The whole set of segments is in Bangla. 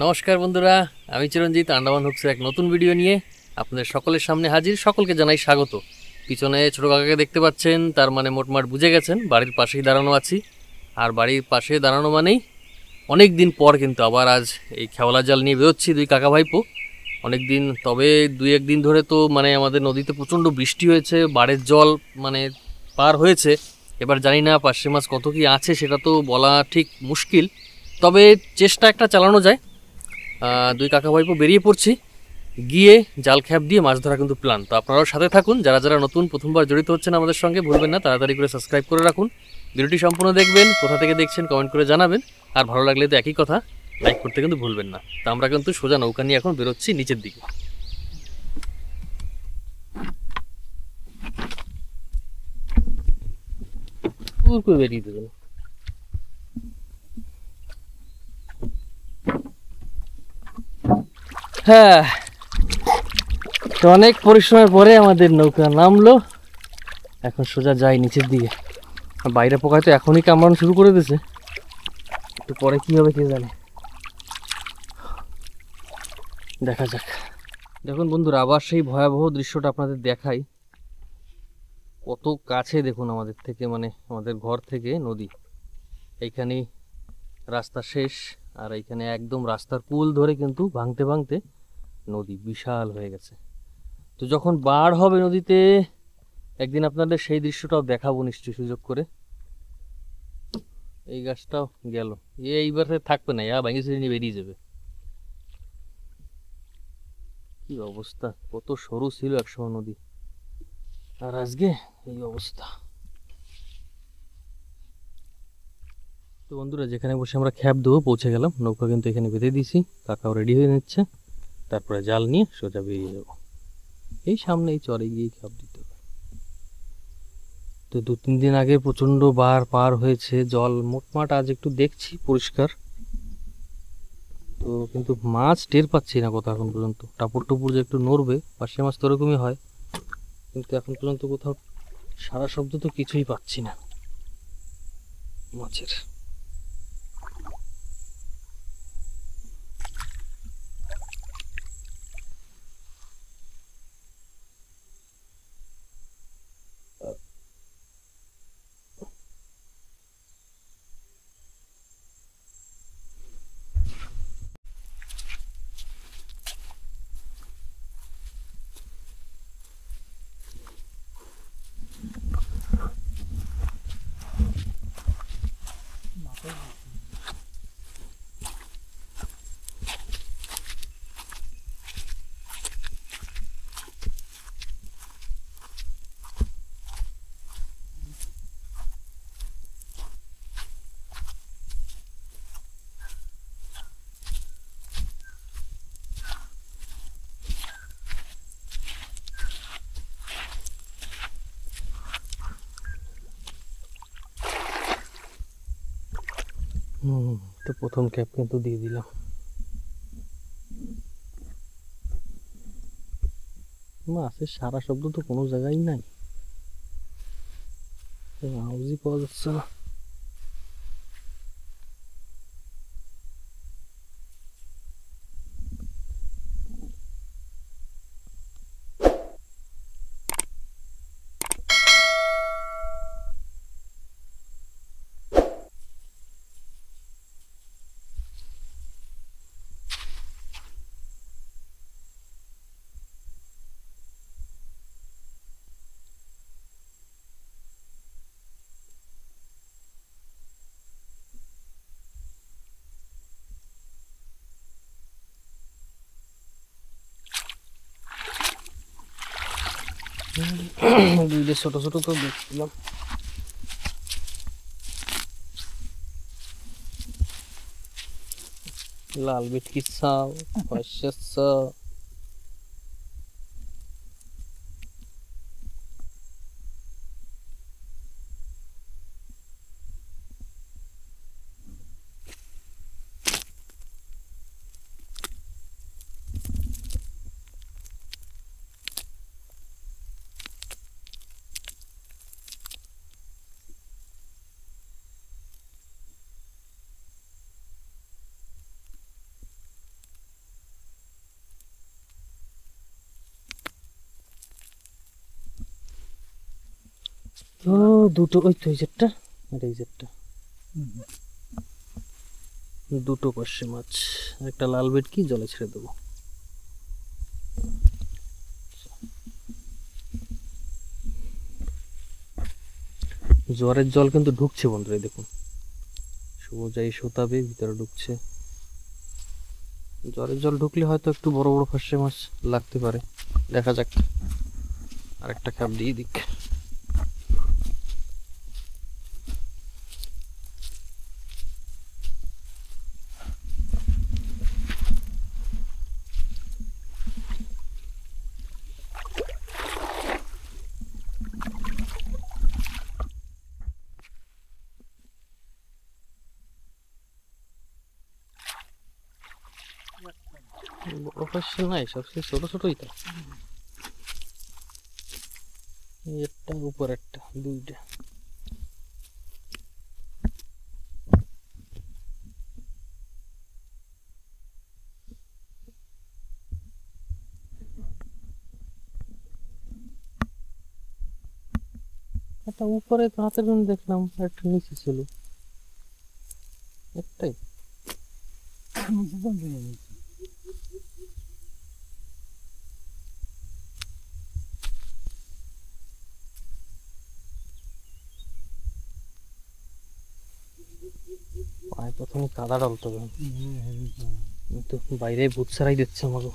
নমস্কার বন্ধুরা, আমি চিরঞ্জিত আন্দামান হুকসের এক নতুন ভিডিও নিয়ে আপনাদের সকলের সামনে হাজির। সকলকে জানাই স্বাগত। পিছনে ছোটো কাকাকে দেখতে পাচ্ছেন, তার মানে মোটমাট বুঝে গেছেন বাড়ির পাশেই দাঁড়ানো আছি। আর বাড়ির পাশে দাঁড়ানো মানেই অনেক দিন পর কিন্তু আবার আজ এই খেওলা জাল নিয়ে বেরোচ্ছি দুই কাকা ভাইপো। অনেক দিন, তবে দুই একদিন ধরে তো মানে আমাদের নদীতে প্রচণ্ড বৃষ্টি হয়েছে, বাড়ির জল মানে পার হয়েছে। এবার জানি না পার্শে মাছ কত কি আছে সেটা তো বলা ঠিক মুশকিল, তবে চেষ্টা একটা চালানো যায়। দুই কাকা ভাইপো বেরিয়ে পড়ছি, গিয়ে জাল খ্যাপ দিয়ে মাছ ধরা কিন্তু প্ল্যান। তো আপনারাও সাথে থাকুন, যারা যারা নতুন প্রথমবার জড়িত হচ্ছেন আমাদের সঙ্গে ভুলবেন না তাড়াতাড়ি করে সাবস্ক্রাইব করে রাখুন। ভিডিওটি সম্পূর্ণ দেখবেন, কোথা থেকে দেখছেন কমেন্ট করে জানাবেন, আর ভালো লাগলে তো একই কথা লাইক করতে কিন্তু ভুলবেন না। তো আমরা কিন্তু সোজা নৌকা নিয়ে এখন বেরোচ্ছি নিচের দিকে। বেরিয়ে দেবেন। হ্যাঁ, তো অনেক পরিশ্রমের পরে আমাদের নৌকা নামলো, এখন সোজা যাই নিচের দিকে। বাইরে পোকায় তো এখনই কামড়ানো শুরু করে দিয়েছে, একটু পরে কি হবে কে জানে, দেখা যাক। দেখুন বন্ধুরা, আবার সেই ভয়াবহ দৃশ্যটা আপনাদের দেখাই। কত কাছে দেখুন আমাদের থেকে, মানে আমাদের ঘর থেকে নদী। এইখানেই রাস্তা শেষ, আর এইখানে একদম রাস্তার কুল ধরে কিন্তু ভাঙতে ভাঙতে নদী বিশাল হয়ে গেছে। তো যখন বাড় হবে নদীতে একদিন আপনাদের সেই দৃশ্যটাও দেখাবো নিশ্চয়ই সুযোগ করে। এই গাছটাও গেল, এইবার থাকবে না, ভাঙে ছিঁড়ে নিয়ে বেরিয়ে যাবে। কি অবস্থা, কত সরু ছিল একসময় নদী, আর আজকে এই অবস্থা। তো বন্ধুরা, যেখানে বসে আমরা খ্যাপ দেবো পৌঁছে গেলাম। নৌকা কিন্তু এখানে বেঁধে দিয়েছি, কাকাও রেডি হয়ে নিচ্ছে। তারপরে জাল নিয়ে সোজা বেরিয়ে যাব। এই সামনে এই চরে গিয়ে খ্যাপ দিতে হবে। তো 2-3 দিন আগে প্রচণ্ড বার পার হয়েছে, জল মোটমাট আজ একটু দেখছি পরিষ্কার। তো কিন্তু মাছ টের পাচ্ছি না কোথাও এখন পর্যন্ত। টাপুর টুপুর যে একটু নড়বে, পার্শে মাছ তো ওরকমই হয়, কিন্তু এখন পর্যন্ত কোথাও সারা শব্দ তো কিছুই পাচ্ছি না মাছের। তো প্রথম ক্যাপ কিন্তু দিয়ে দিলাম। মাছের সারা শব্দ তো কোনো জায়গায় নাই, আওয়াজই পাওয়া যাচ্ছে না। দুইটা ছোট ছোট তো দেখছিলাম। লাল বিটকির চাও, পার্শের চাও। ও দুটো, ওই তো এই জেটটা আর এই জেটটা, দুটো পার্শে মাছ আর একটা লাল ভেটকি জলে ছেড়ে দেবো। জোয়ারের জল কিন্তু ঢুকছে বন্ধুরা, দেখুন সোজাই সুতাবে ভিতরে ঢুকছে। জলের জল ঢুকলে হয়তো একটু বড় বড় পার্শে মাছ লাগতে পারে, দেখা যাক। আরেকটা খাপ দিয়ে দিক। বড় পার্শে নাই, সবচেয়ে ছোট ছোটই তো, একটা উপর একটা, দুইটা। একটা উপরে তো হাতের জন্য দেখলাম, একটা নিচে ছিল, একটাই। পায়ে প্রথমে কাদা ডালতে হবে, কিন্তু বাইরে ভূত ছাড়াই দিচ্ছে আমাকে।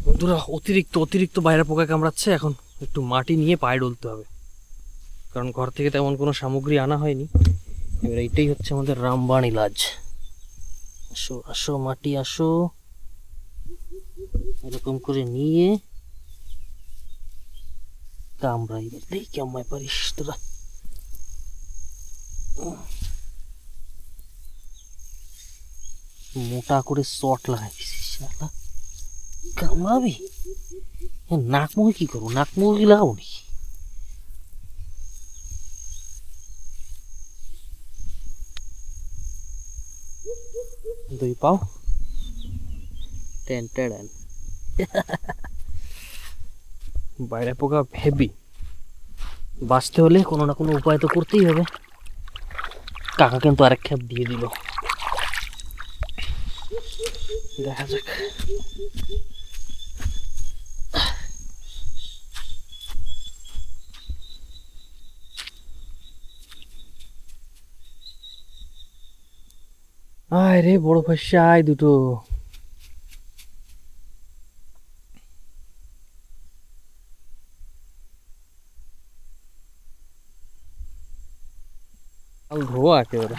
বন্ধুরা অতিরিক্ত অতিরিক্ত বাইরে পোকা কামড়াচ্ছে, এখন একটু মাটি নিয়ে পায়ে ডলতে হবে, কারণ ঘর থেকে তেমন কোনো সামগ্রী আনা হয়নি। এবার এইটাই হচ্ছে আমাদের রামবাণ ইলাজ। আসো আসো মাটি আসো, এরকম করে নিয়ে কামড়াই। দেখি কেমন পারিস তোরা। মোটা করে শট লাগাই দিছিস শালা, কামড়াবি। নাক মুখে কি করবো, নাক মুখে কি লাগাবো নাকি? দুই পাও টেন টেন। বাইরে পোকা হেভি, বাঁচতে হলে কোনো না কোনো উপায় তো করতেই হবে। কাকা কিন্তু আরেক খেপ দিয়ে দিল, দেখা যাক। আয় রে বড় ফাঁসে আয় দুটো। ধোয়া একেবারে।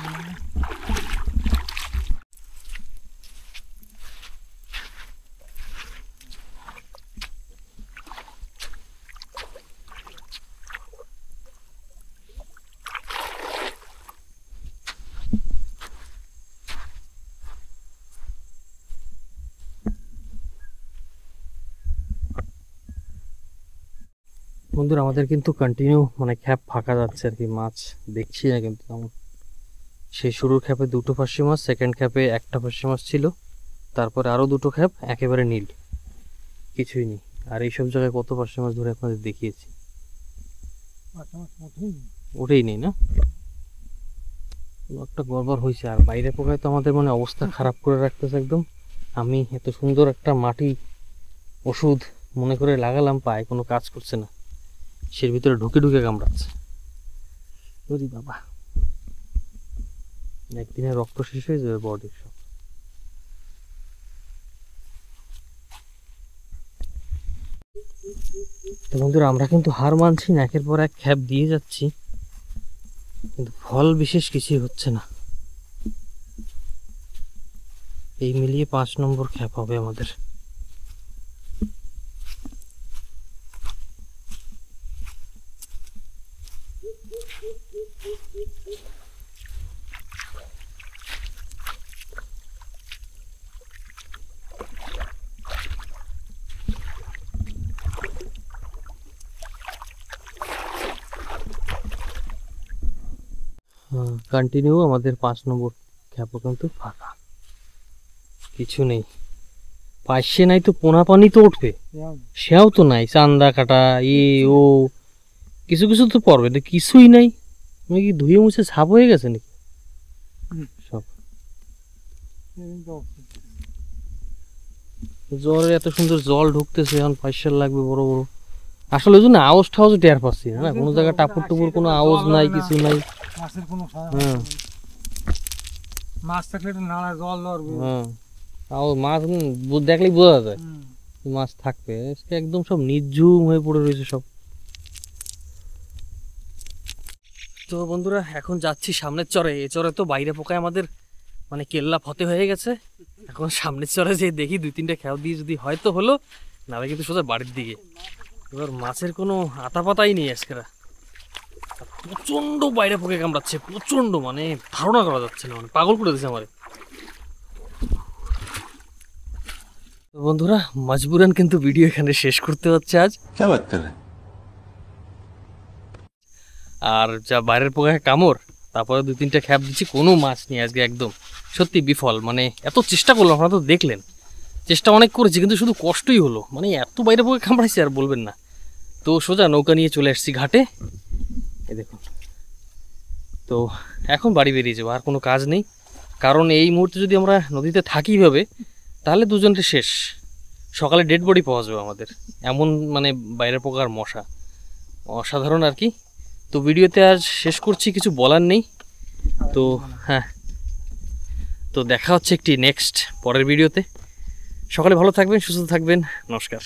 বন্ধুরা আমাদের কিন্তু কন্টিনিউ মানে খ্যাপ ফাঁকা যাচ্ছে আর কি, মাছ দেখছি না কিন্তু তেমন। সেই শুরুর খ্যাপে দুটো ফাঁসি মাছ, সেকেন্ড খ্যাপে একটা ফাঁসি মাছ ছিল, তারপরে আরো দুটো খ্যাপ একেবারে নীল, কিছুই নেই। আর এইসব জায়গায় কত ফাঁসি মাছ ধরে আপনাদের দেখিয়েছি, ওটাই নেই না, একটা গড়বড় হয়েছে। আর বাইরে পোকায় তো আমাদের মানে অবস্থা খারাপ করে রাখতেছে একদম। আমি এত সুন্দর একটা মাটি ওষুধ মনে করে লাগালাম, পায়ে কোনো কাজ করছে না, সের ভিতরে ঢুকে ঢুকে কামড়াচ্ছে। ওরে বাবা, একদিনে রক্ত শেষ হয়ে যাবে বডির সব। তো বন্ধুরা আমরা কিন্তু হার মানছি না, একের পর এক খ্যাপ দিয়ে যাচ্ছি, কিন্তু ফল বিশেষ কিছুই হচ্ছে না। এই মিলিয়ে 5 নম্বর খ্যাপ হবে আমাদের। কন্টিনিউ আমাদের 5 নম্বর খ্যাপও কিন্তু ফাঁকা, কিছু নেই। পাইছে নাই তো পোনা পানি তো উঠবে, সেও তো নাই, চান্দা কাটা ও কিছু কিছু তো পড়বে, এটা কিছুই নাই। আমি কি ধুয়ে মুছে ছাপ হয়ে গেছে নাকি সব? জ্বরে এত সুন্দর জল ঢুকতেছে, এখন পয়সা লাগবে বড় বড়। আসলে ওই জন্য আওয়াজ ঠাওয়াজ টের পাচ্ছি না, কোনো জায়গায় টাপুর টুপুর কোনো আওয়াজ নাই, কিছু নাই। মাছের কোনো হ্যাঁ মাছ থাকলে একটু নালা জল ধরবে। হ্যাঁ, তাও মাছ দেখলেই বোঝা যায় মাছ থাকবে। আজকে একদম সব নির্ঝুম হয়ে পড়ে রয়েছে সব। তো বন্ধুরা এখন যাচ্ছি সামনের চরে। এই চরে তো বাইরে পোকায় আমাদের মানে কেল্লা ফতে হয়ে গেছে। এখন সামনের চরে যে দেখি 2-3টা খেয়াল দিয়ে যদি হয়তো হলো, নাহলে কিন্তু সোজা বাড়ির দিকে। এবার মাছের কোনো আতা পাতাই নেই আজকেরা। প্রচন্ড বাইরে পোকে কামড়াচ্ছে, প্রচন্ড, মানে ধারণা করা যাচ্ছে না, মানে পাগল করে দিচ্ছে আমার। তো বন্ধুরা মজবুরান কিন্তু ভিডিও এখানে শেষ করতে হচ্ছে আজ। আর যা বাইরের পোকায় কামড়, তারপরে 2-3টা খ্যাপ দিচ্ছি, কোনো মাছ নেই আজকে। একদম সত্যি বিফল। মানে এত চেষ্টা করলাম, আপনারা তো দেখলেন, চেষ্টা অনেক করেছি কিন্তু শুধু কষ্টই হলো। মানে এত বাইরে পোকা কামড়াইছে আর বলবেন না। তো সোজা নৌকা নিয়ে চলে আসছি ঘাটে, এই দেখুন। তো এখন বাড়ি বেরিয়ে যাবো, আর কোনো কাজ নেই। কারণ এই মুহূর্তে যদি আমরা নদীতে থাকি ভাবে, তাহলে দুজনটা শেষ। সকালে ডেড বডি পাওয়া যাবে আমাদের, এমন মানে বাইরের পোকার মশা, অসাধারণ আর কি। তো ভিডিওতে আজ শেষ করছি, কিছু বলার নেই। তো হ্যাঁ, তো দেখা হচ্ছে একটি নেক্সট পরের ভিডিওতে। সকালে ভালো থাকবেন, সুস্থ থাকবেন, নমস্কার।